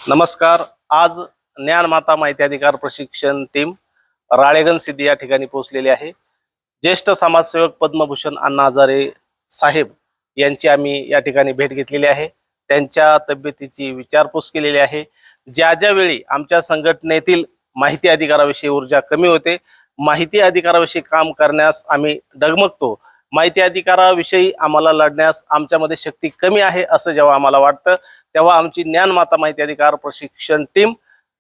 नमस्कार. आज ज्ञानमाता माहिती अधिकार प्रशिक्षण टीम राळेगण सिद्धी या ठिकाणी पोहोचलेली आहे. ज्येष्ठ समाजसेवक पद्मभूषण अण्णा हजारे साहेब यांची आम्ही या ठिकाणी भेट घेतलेली आहे. त्यांच्या तब्येतीची विचारपूस केलेली आहे. ज्या ज्या वेळी आमच्या संघटनेतील माहिती अधिकाराविषयी ऊर्जा कमी होते, माहिती अधिकाराविषयी काम करण्यास आम्ही डगमगतो, माहिती अधिकाराविषयी आम्हाला लढण्यास आमच्यामध्ये शक्ती कमी आहे असं जेव्हा आम्हाला वाटतं, तेव्हा आमची ज्ञानमाता माहिती अधिकार प्रशिक्षण टीम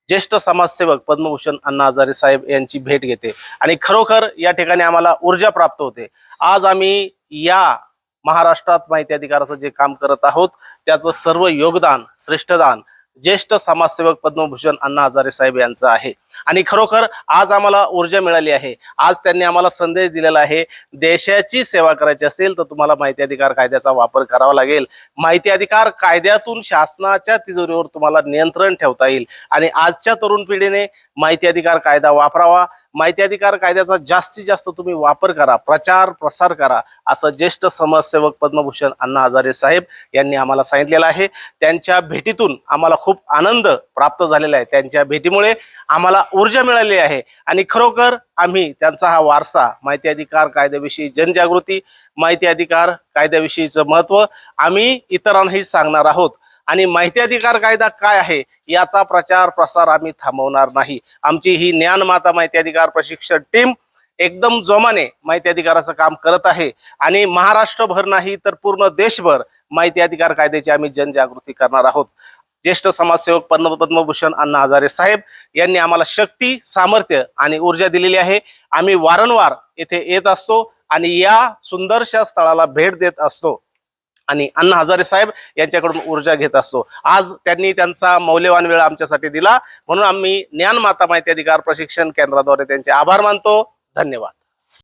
ज्येष्ठ समाजसेवक पद्मभूषण अण्णा हजारे साहेब यांची भेट घेते आणि खरोखर या ठिकाणी आम्हाला ऊर्जा प्राप्त होते. आज आम्ही या महाराष्ट्रात माहिती अधिकाराचं जे काम करत आहोत त्याचं सर्व योगदान, श्रेष्ठदान ज्येष्ठ समाजसेवक पद्मभूषण अण्णा हजारे साहेब यांचं आहे. आणि खरोखर आज आम्हाला ऊर्जा मिळाली आहे. आज त्यांनी आम्हाला संदेश दिलेला आहे, देशाची सेवा करायची असेल तर तुम्हाला माहिती अधिकार कायद्याचा वापर करावा लागेल. माहिती अधिकार कायद्यातून शासनाच्या तिजोरीवर तुम्हाला नियंत्रण ठेवता येईल आणि आजच्या तरुण पिढीने माहिती अधिकार कायदा वापरावा. माहिती अधिकार कायद्याचा जास्तीत जास्त तुम्ही वापर करा, प्रचार प्रसार करा, असं ज्येष्ठ समाजसेवक पद्मभूषण अण्णा हजारे साहेब यांनी आम्हाला सांगितलेलं आहे. त्यांच्या भेटीतून आम्हाला खूप आनंद प्राप्त झालेला आहे. त्यांच्या भेटीमुळे आम्हाला ऊर्जा मिळाली आहे आणि खरोखर आम्ही त्यांचा हा वारसा, माहिती अधिकार कायद्याविषयी जनजागृती, माहिती अधिकार कायद्याविषयीचं महत्त्व आम्ही इतरांनाही सांगणार आहोत. आणि माहिती अधिकार कायदा काय आहे याचा प्रचार प्रसार आम्ही थांबवणार नाही. आमची ही ज्ञानमाता माहिती अधिकार प्रशिक्षण टीम एकदम जोमाने माहिती अधिकाराचं काम करत आहे आणि महाराष्ट्रभर नाही तर पूर्ण देशभर माहिती अधिकार कायद्याची आम्ही जनजागृती करणार आहोत. ज्येष्ठ समाजसेवक पद्मभूषण अण्णा हजारे साहेब यांनी आम्हाला शक्ती, सामर्थ्य आणि ऊर्जा दिलेली आहे. आम्ही वारंवार येथे येत असतो आणि या सुंदरशा स्थळाला भेट देत असतो आणि अण्णा हजारे साहेब यांच्याकडून ऊर्जा घेत असतो. आज त्यांनी त्यांचा मौल्यवान वेळ आमच्यासाठी दिला, म्हणून आम्ही ज्ञानमाता माहिती अधिकार प्रशिक्षण केंद्राद्वारे त्यांचे आभार मानतो. धन्यवाद.